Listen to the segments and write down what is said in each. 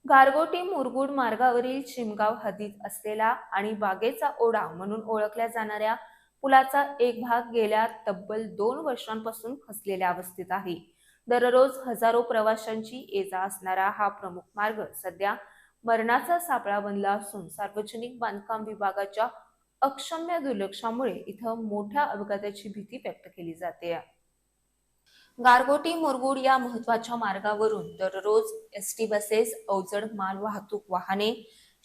गारगोटी मुरगुड मार्गावरील चिमगाव हद्दीत असलेला आणि बागेचा ओढा म्हणून ओळखल्या जाणाऱ्या पुलाचा एक भाग गेल्या तब्बल 2 वर्षांपासून खचलेल्या अवस्थेत आहे. दररोज हजारो प्रवाशांची ये-जा असणारा हा प्रमुख मार्ग सध्या मरणाचा सापळा बनला असून सार्वजनिक बांधकाम विभागाच्या अक्षम्य दुर्लक्षामुळे इथं मोठ्या अपघाताची भीती व्यक्त केली जाते. गारगोटी मुरगुड या महत्वाच्या मार्गावरून दररोज एसटी बसेस, अवजड माल वाहतूक वाहने,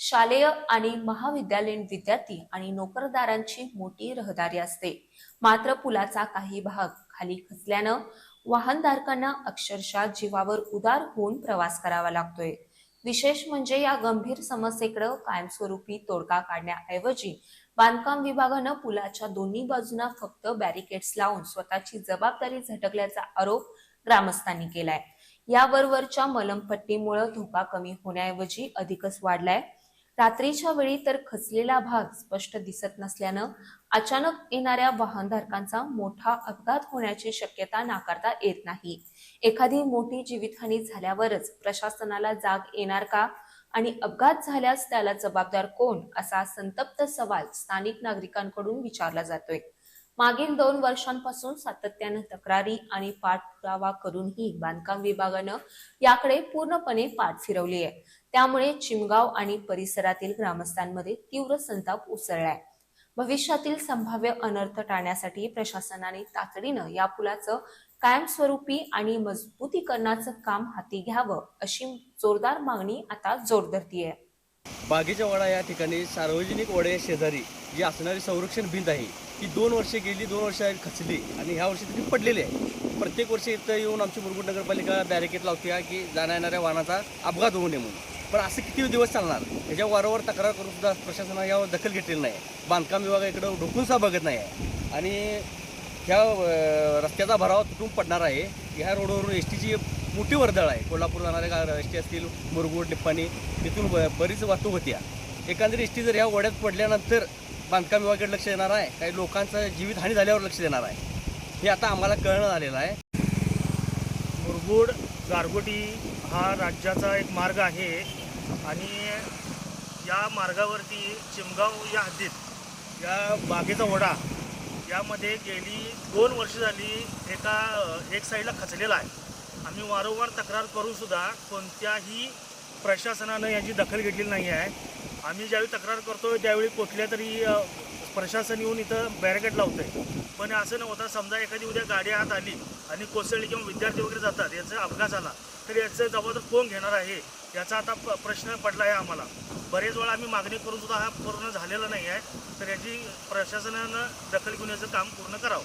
शालेय आणि महाविद्यालयीन विद्यार्थी आणि नोकरदारांची मोठी रहदारी असते. मात्र पुलाचा काही भाग खाली खचल्यानं वाहनधारकांना अक्षरशः जीवावर उदार होऊन प्रवास करावा लागतोय. विशेष म्हणजे या गंभीर समस्येकडे कायमस्वरूपी तोडगा काढण्याऐवजी बांधकाम विभागानं पुलाच्या दोन्ही बाजूंना फक्त बॅरिकेड्स लावून स्वतःची जबाबदारी झटकल्याचा आरोप ग्रामस्थांनी केलाय. या वरवरच्या मलमपट्टीमुळे धोका कमी होण्याऐवजी अधिकच वाढलाय. रात्रीच्या वेळी तर खचलेला भाग स्पष्ट दिसत नसल्यानं अचानक येणाऱ्या वाहनधारकांचा मोठा अपघात होण्याची शक्यता नाकारता येत नाही. एखादी मोठी जीवितहानी झाल्यावरच प्रशासनाला जाग येणार का आणि अपघात झाल्यास त्याला जबाबदार कोण, असा संतप्त सवाल स्थानिक नागरिकांकडून विचारला जातोय. मागील 2 वर्षांपासून सातत्यानं तक्रारी आणि पाठपुरावा करूनही बांधकाम विभागानं याकडे पूर्णपणे पाठ फिरवली आहे. त्यामुळे चिमगाव आणि परिसरातील ग्रामस्थांमध्ये तीव्र संताप उसळलाय. भविष्यातील संभाव्य अनर्थ टाळण्यासाठी प्रशासनाने तातडीनं या पुलाचं कायमस्वरूपी आणि मजबूतीकरणाचं काम हाती घ्यावं, अशी जोरदार मागणी आता जोर धरतीये. बागेच्या वाडा या ठिकाणी सार्वजनिक ओढ्या शेजारी जी असणारी संरक्षण भिंत आहे ती 2 वर्षे गेली, 2 वर्ष खचली आणि ह्या वर्षी ती पडलेली आहे. प्रत्येक वर्षी इथं येऊन आमची मुरगुड नगरपालिका बॅरिकेड लावते की जाण्या येणाऱ्या वाहनाचा अपघात होऊ नये म्हणून. पण असं किती दिवस चालणार? याच्या वारंवार तक्रार करून सुद्धा प्रशासनाने यावर दखल घेतलेली नाही. बांधकाम विभाग इकडं ढोकून सुद्धा बघत नाही आहे आणि ह्या रस्त्याचा भरावा तुटून पडणार आहे. ह्या रोडवरून एस टीची मोठी वर्दळ आहे. कोल्हापूर जाणाऱ्या एस टी असतील, मुरगुड, निप्पाणी, तिथून बरीच वाहतूक होती. एकंदरीत एस टी जर ह्या ओढ्यात पडल्यानंतर बांधकाम विभागाकडे लक्ष देणार आहे, काही लोकांचं जीवितहानी झाल्यावर लक्ष देणार आहे, हे आता आम्हाला कळणं आलेलं आहे. मुरगुड गारगोटी हा राज्याचा एक मार्ग आहे आणि या मार्गावरती चिमगाव या हद्दीत या बागेचा ओढा यामध्ये गेली 2 वर्ष झाली एक साईडला खचलेला आहे. आम्ही वारंवार तक्रार करूनसुद्धा कोणत्याही प्रशासनानं याची दखल घेतलेली नाही आहे. आम्ही ज्यावेळी तक्रार करतो त्यावेळी कुठल्या तरी प्रशासन येऊन इथं बॅरिकेड लावतं आहे. पण असं न होता समजा एखादी उद्या गाडी आत आली आणि कोसळली किंवा विद्यार्थी वगैरे जातात, याचा अपघात झाला तर याचं जबाबदार कोण घेणार आहे याचा आता प्रश्न पडला आहे आम्हाला. बरेच वेळा आम्ही मागणी करूनसुद्धा हा पूर्ण झालेला नाही आहे. तर याची प्रशासनानं दखल घेऊन याचं काम पूर्ण करावं.